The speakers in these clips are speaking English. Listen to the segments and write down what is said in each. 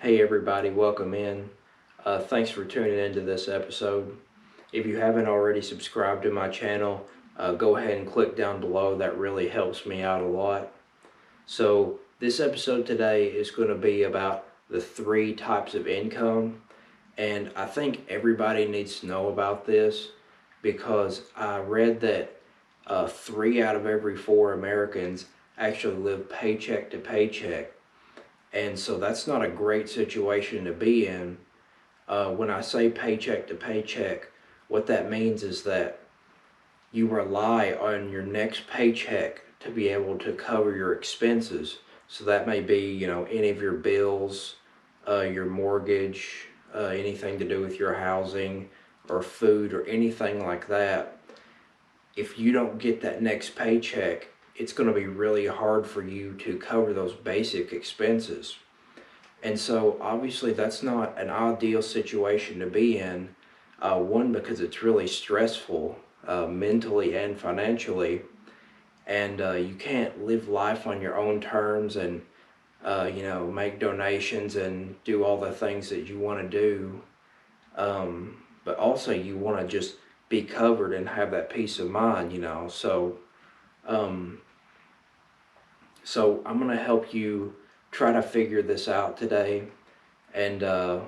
Hey everybody, welcome in. Thanks for tuning into this episode. If you haven't already subscribed to my channel, go ahead and click down below. That really helps me out a lot. So this episode today is going to be about the three types of income. And I think everybody needs to know about this because I read that 3 out of every 4 Americans actually live paycheck to paycheck. And so that's not a great situation to be in. When I say paycheck to paycheck, what that means is that you rely on your next paycheck to be able to cover your expenses. So that may be, any of your bills, your mortgage, anything to do with your housing or food or anything like that. If you don't get that next paycheck, it's going to be really hard for you to cover those basic expenses. And so obviously that's not an ideal situation to be in. One, because it's really stressful mentally and financially, and you can't live life on your own terms and make donations and do all the things that you want to do. But also you want to just be covered and have that peace of mind. Um, so I'm going to help you try to figure this out today, and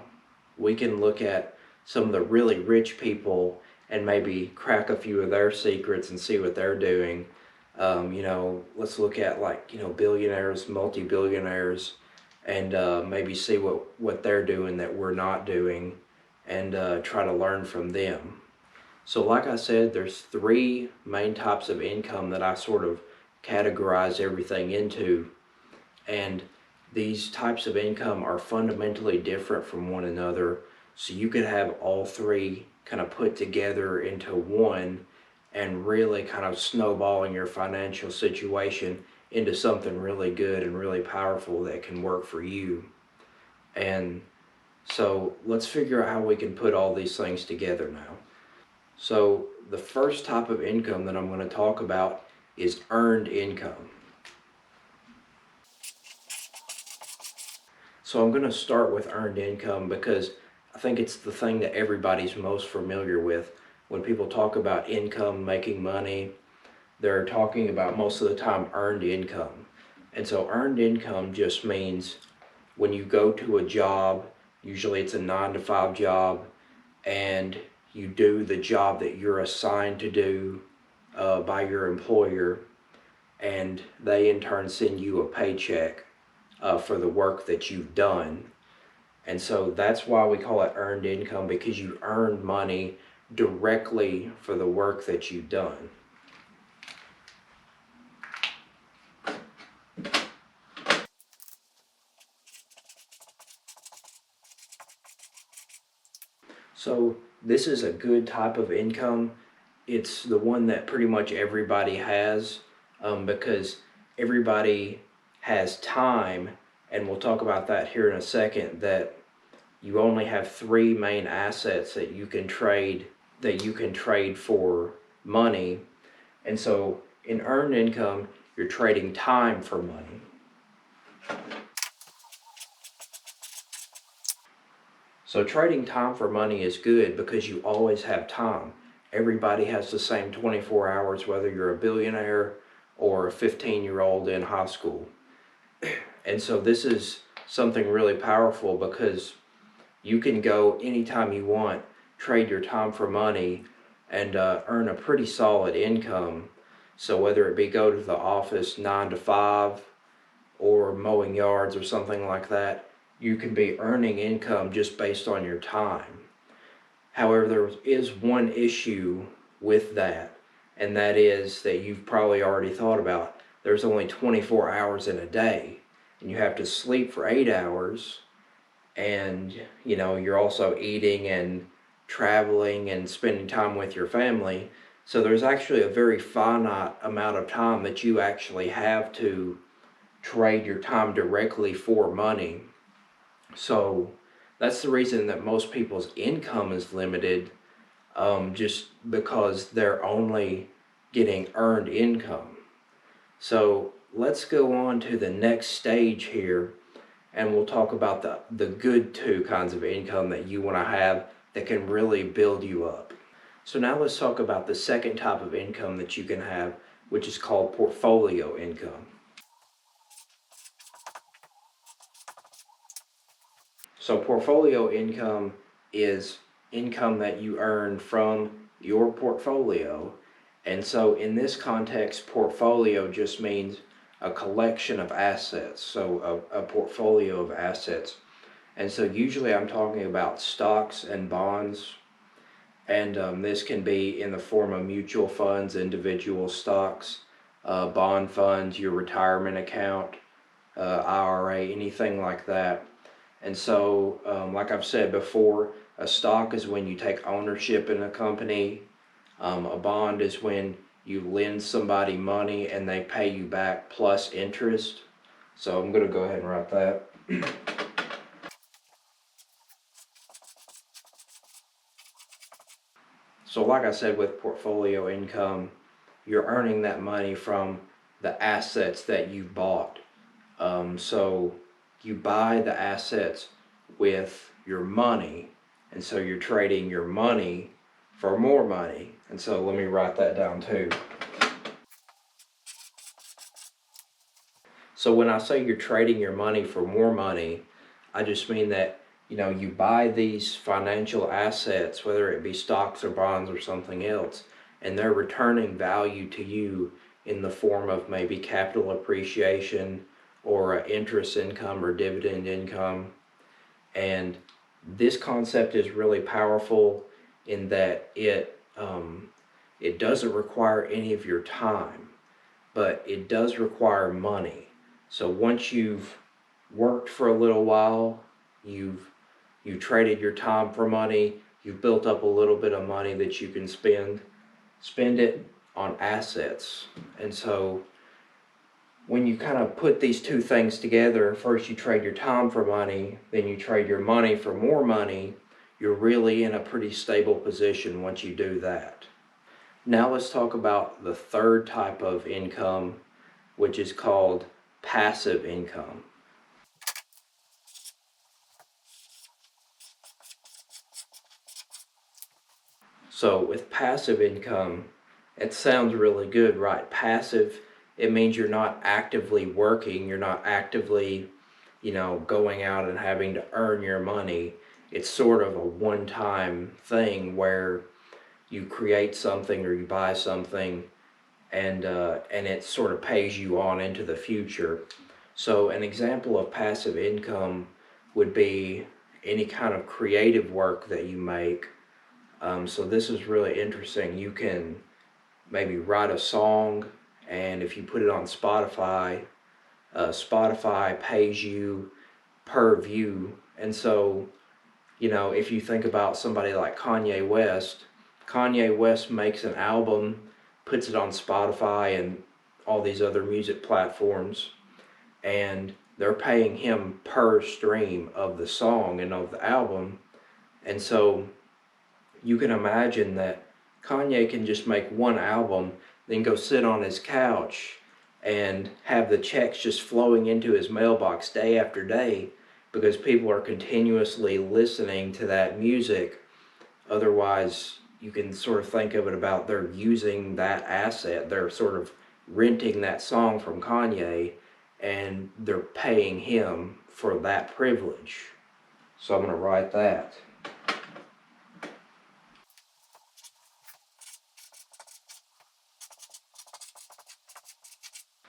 we can look at some of the really rich people and maybe crack a few of their secrets and see what they're doing. Let's look at billionaires, multi-billionaires, and maybe see what they're doing that we're not doing, and try to learn from them. So like I said, there's three main types of income that I sort of categorize everything into. And these types of income are fundamentally different from one another. So you could have all three kind of put together into one and really kind of snowballing your financial situation into something really good and really powerful that can work for you. And so let's figure out how we can put all these things together now. So the first type of income that I'm going to talk about is earned income. So I'm going to start with earned income because I think it's the thing that everybody's most familiar with. When people talk about income, making money, they're talking about most of the time earned income. And so earned income just means when you go to a job, usually it's a 9 to 5 job, and you do the job that you're assigned to do by your employer, and they in turn send you a paycheck for the work that you've done. And so that's why we call it earned income, because you earn money directly for the work that you've done. So this is a good type of income. It's the one that pretty much everybody has, because everybody has time, and we'll talk about that here in a second, that you only have three main assets that you can trade for money. And so in earned income, you're trading time for money. So trading time for money is good because you always have time. Everybody has the same 24 hours, whether you're a billionaire or a 15-year-old in high school. And so this is something really powerful because you can go anytime you want, trade your time for money, and earn a pretty solid income. So whether it be go to the office 9 to 5 or mowing yards or something like that, you can be earning income just based on your time. However, there is one issue with that, and that is that you've probably already thought about. There's only 24 hours in a day, and you have to sleep for 8 hours, and you're also eating and traveling and spending time with your family. So there's actually a very finite amount of time that you actually have to trade your time directly for money. So that's the reason that most people's income is limited, just because they're only getting earned income. So let's go on to the next stage here, and we'll talk about the good two kinds of income that you want to have that can really build you up. So now let's talk about the second type of income that you can have, which is called portfolio income. So portfolio income is income that you earn from your portfolio. And so in this context, portfolio just means a collection of assets, so a portfolio of assets. And so usually I'm talking about stocks and bonds, and this can be in the form of mutual funds, individual stocks, bond funds, your retirement account, IRA, anything like that. And so, like I've said before, a stock is when you take ownership in a company. A bond is when you lend somebody money and they pay you back plus interest. So I'm going to go ahead and write that. So like I said, with portfolio income, you're earning that money from the assets that you bought. So you buy the assets with your money, and so you're trading your money for more money. And so let me write that down too. So when I say you're trading your money for more money, I just mean that you buy these financial assets, whether it be stocks or bonds or something else, and they're returning value to you in the form of maybe capital appreciation or interest income or dividend income. And this concept is really powerful in that it doesn't require any of your time, but it does require money. So once you've worked for a little while, you traded your time for money, you've built up a little bit of money that you can spend it on assets. And so when you kind of put these two things together, first you trade your time for money, then you trade your money for more money, you're really in a pretty stable position once you do that. Now let's talk about the third type of income, which is called passive income. So with passive income, it sounds really good, right? Passive, it means you're not actively working, you're not actively, going out and having to earn your money. It's sort of a one-time thing where you create something or you buy something, and it sort of pays you on into the future. So an example of passive income would be any kind of creative work that you make. So this is really interesting. You can maybe write a song, and if you put it on Spotify, Spotify pays you per view. And so, if you think about somebody like Kanye West makes an album, puts it on Spotify and all these other music platforms, and they're paying him per stream of the song and of the album. And so you can imagine that Kanye can just make one album, then go sit on his couch and have the checks just flowing into his mailbox day after day because people are continuously listening to that music. Otherwise, you can sort of think of it about they're using that asset, they're sort of renting that song from Kanye, and they're paying him for that privilege. So I'm going to write that.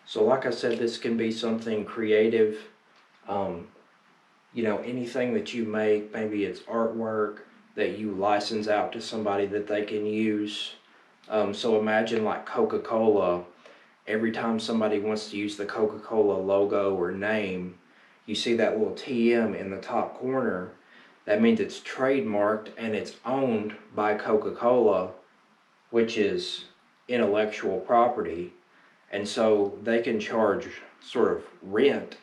So like I said, this can be something creative. Um, anything that you make, maybe it's artwork that you license out to somebody that they can use. So imagine like Coca-Cola. Every time somebody wants to use the Coca-Cola logo or name, you see that little TM in the top corner. That means it's trademarked and it's owned by Coca-Cola, which is intellectual property. And so they can charge sort of rent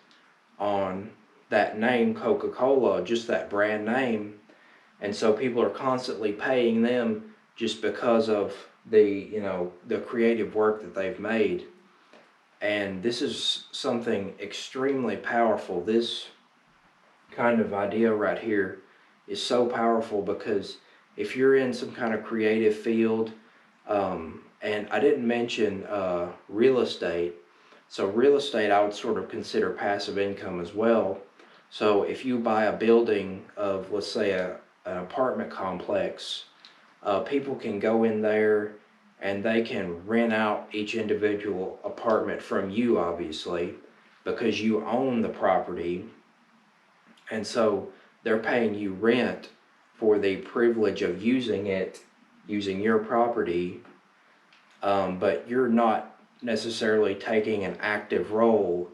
on that name Coca-Cola, just that brand name. And so people are constantly paying them just because of the creative work that they've made. And this is something extremely powerful. This kind of idea right here is so powerful, because if you're in some kind of creative field, and I didn't mention real estate. So real estate I would sort of consider passive income as well. So if you buy a building of, let's say, an apartment complex, people can go in there and they can rent out each individual apartment from you, obviously, because you own the property. And so they're paying you rent for the privilege of using it, using your property, but you're not necessarily taking an active role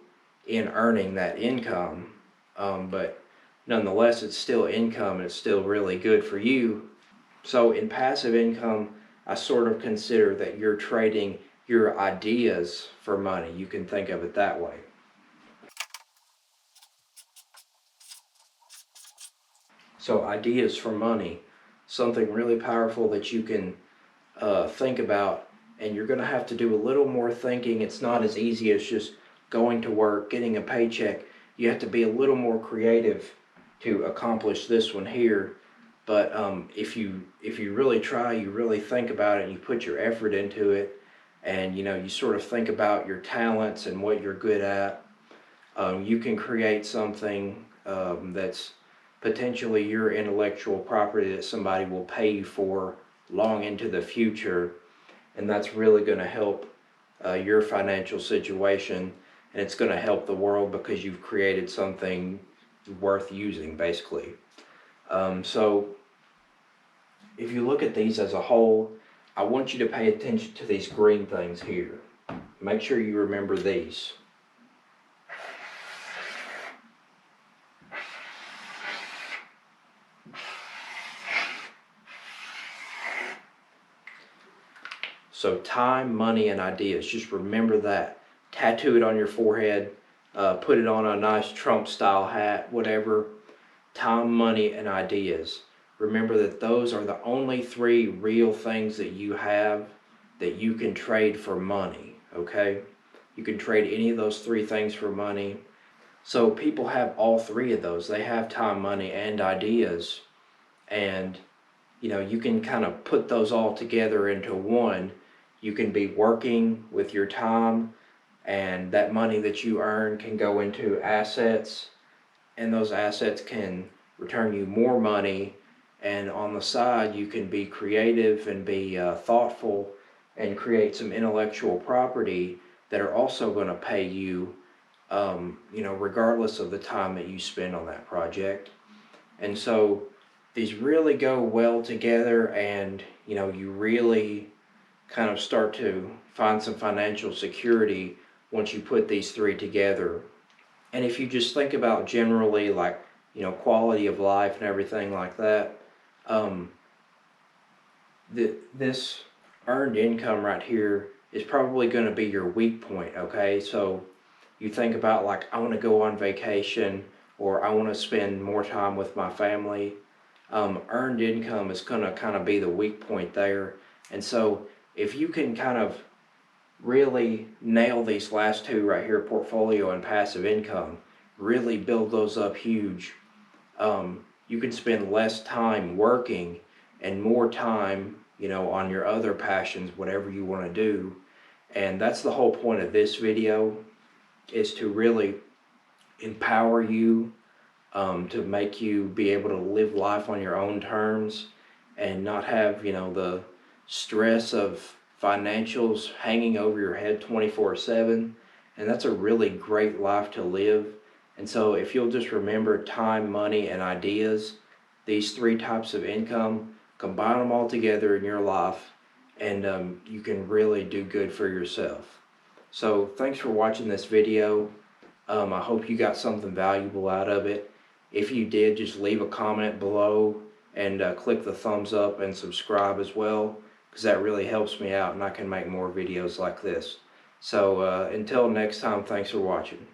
in earning that income. But nonetheless, it's still income and it's still really good for you. So in passive income, I sort of consider that you're trading your ideas for money. You can think of it that way. So ideas for money, something really powerful that you can think about, and you're going to have to do a little more thinking. It's not as easy as just going to work, getting a paycheck. You have to be a little more creative to accomplish this one here. But if you really try, you really think about it, and you put your effort into it, and you sort of think about your talents and what you're good at, you can create something that's potentially your intellectual property that somebody will pay you for long into the future, and that's really going to help your financial situation, and it's going to help the world because you've created something worth using, basically. So if you look at these as a whole, I want you to pay attention to these green things here. Make sure you remember these. So time, money, and ideas. Just remember that. Tattoo it on your forehead. Put it on a nice Trump-style hat, whatever. Time, money, and ideas. Remember that those are the only three real things that you have that you can trade for money, okay? You can trade any of those three things for money. So people have all three of those. They have time, money, and ideas. And you can kind of put those all together into one. You can be working with your time, and that money that you earn can go into assets, and those assets can return you more money. And on the side, you can be creative and be thoughtful and create some intellectual property that are also going to pay you, regardless of the time that you spend on that project. And so these really go well together, and you really kind of start to find some financial security once you put these three together. And if you just think about generally, like quality of life and everything like that, this earned income right here is probably going to be your weak point. Okay, so you think about, like, I want to go on vacation, or I want to spend more time with my family. Earned income is going to kind of be the weak point there. And so if you can kind of really nail these last two right here, portfolio and passive income, really build those up huge, you can spend less time working and more time, on your other passions, whatever you want to do. And that's the whole point of this video, is to really empower you, to make you be able to live life on your own terms and not have, the stress of financials hanging over your head 24/7. And that's a really great life to live. And so if you'll just remember time, money, and ideas, these three types of income, combine them all together in your life, and you can really do good for yourself. So thanks for watching this video. I hope you got something valuable out of it. If you did, just leave a comment below, and click the thumbs up and subscribe as well, because that really helps me out and I can make more videos like this. So until next time, thanks for watching.